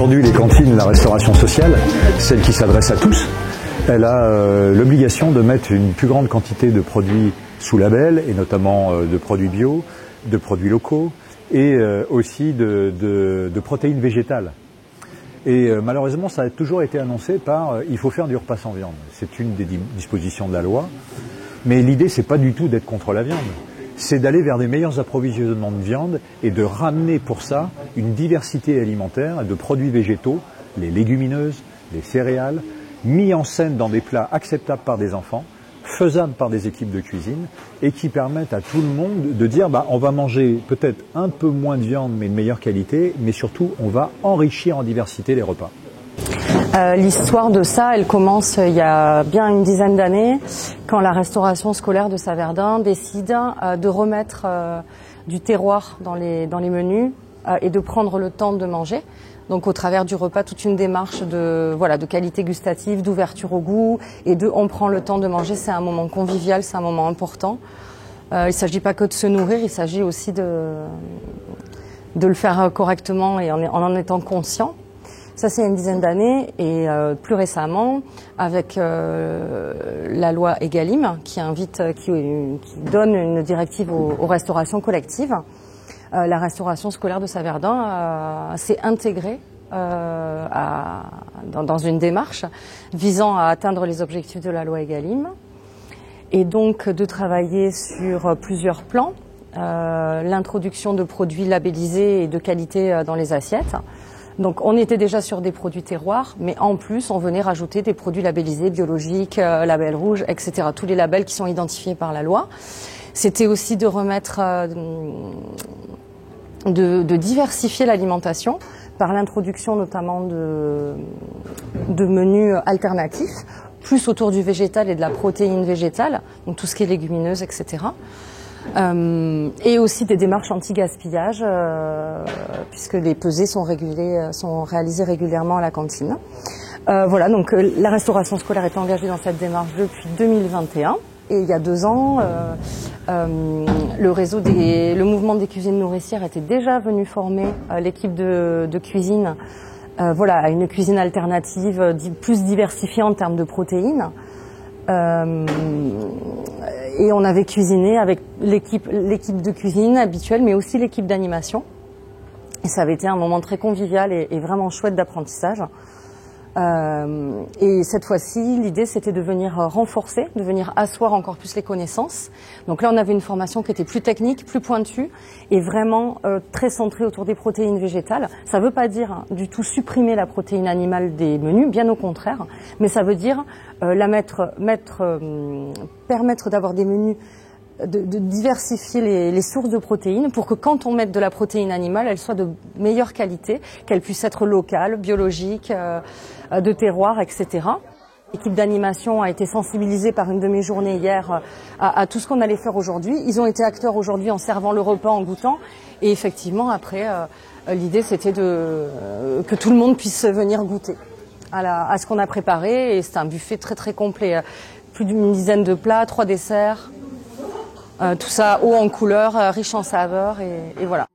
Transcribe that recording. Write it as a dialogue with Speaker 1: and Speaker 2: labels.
Speaker 1: Aujourd'hui, les cantines, la restauration sociale, celle qui s'adresse à tous, elle a l'obligation de mettre une plus grande quantité de produits sous label, et notamment de produits bio, de produits locaux, et aussi de protéines végétales. Et malheureusement, ça a toujours été annoncé par il faut faire du repas sans viande. C'est une des dispositions de la loi. Mais l'idée, c'est pas du tout d'être contre la viande. C'est d'aller vers des meilleurs approvisionnements de viande et de ramener pour ça une diversité alimentaire de produits végétaux, les légumineuses, les céréales, mis en scène dans des plats acceptables par des enfants, faisables par des équipes de cuisine et qui permettent à tout le monde de dire on va manger peut-être un peu moins de viande mais de meilleure qualité, mais surtout on va enrichir en diversité les repas.
Speaker 2: L'histoire de ça, elle commence il y a bien une dizaine d'années, quand la restauration scolaire de Saverdun décide de remettre du terroir dans les menus et de prendre le temps de manger. Donc au travers du repas, toute une démarche de qualité gustative, d'ouverture au goût et on prend le temps de manger. C'est un moment convivial, c'est un moment important. Il ne s'agit pas que de se nourrir, il s'agit aussi de le faire correctement et en étant conscient. Ça, c'est il y a une dizaine d'années et plus récemment, avec la loi Egalim, qui donne une directive aux restaurations collectives, la restauration scolaire de Saverdun s'est intégrée dans une démarche visant à atteindre les objectifs de la loi Egalim et donc de travailler sur plusieurs plans, l'introduction de produits labellisés et de qualité dans les assiettes. Donc on était déjà sur des produits terroirs, mais en plus on venait rajouter des produits labellisés, biologiques, label rouge, etc. Tous les labels qui sont identifiés par la loi. C'était aussi de remettre, de diversifier l'alimentation par l'introduction notamment de menus alternatifs, plus autour du végétal et de la protéine végétale, donc tout ce qui est légumineuse, etc. Et aussi des démarches anti-gaspillage, puisque les pesées sont réalisées régulièrement à la cantine. Voilà, donc la restauration scolaire est engagée dans cette démarche depuis 2021. Et il y a 2 ans, le mouvement des cuisines nourricières était déjà venu former l'équipe de cuisine à une cuisine alternative plus diversifiée en termes de protéines. Et on avait cuisiné avec l'équipe de cuisine habituelle, mais aussi l'équipe d'animation. Et ça avait été un moment très convivial et vraiment chouette d'apprentissage. Et cette fois-ci, l'idée, c'était de venir renforcer, de venir asseoir encore plus les connaissances. Donc là, on avait une formation qui était plus technique, plus pointue et vraiment très centrée autour des protéines végétales. Ça ne veut pas dire du tout supprimer la protéine animale des menus, bien au contraire, mais ça veut dire permettre d'avoir des menus, de diversifier les sources de protéines pour que quand on mette de la protéine animale, elle soit de meilleure qualité, qu'elle puisse être locale, biologique, de terroir, etc. L'équipe d'animation a été sensibilisée par une de mes journées hier à tout ce qu'on allait faire aujourd'hui. Ils ont été acteurs aujourd'hui en servant le repas, en goûtant. Et effectivement, après, l'idée c'était que tout le monde puisse venir goûter à ce qu'on a préparé. Et c'est un buffet très très complet. Plus d'une dizaine de plats, 3 desserts. Tout ça haut en couleur, riche en saveurs et voilà.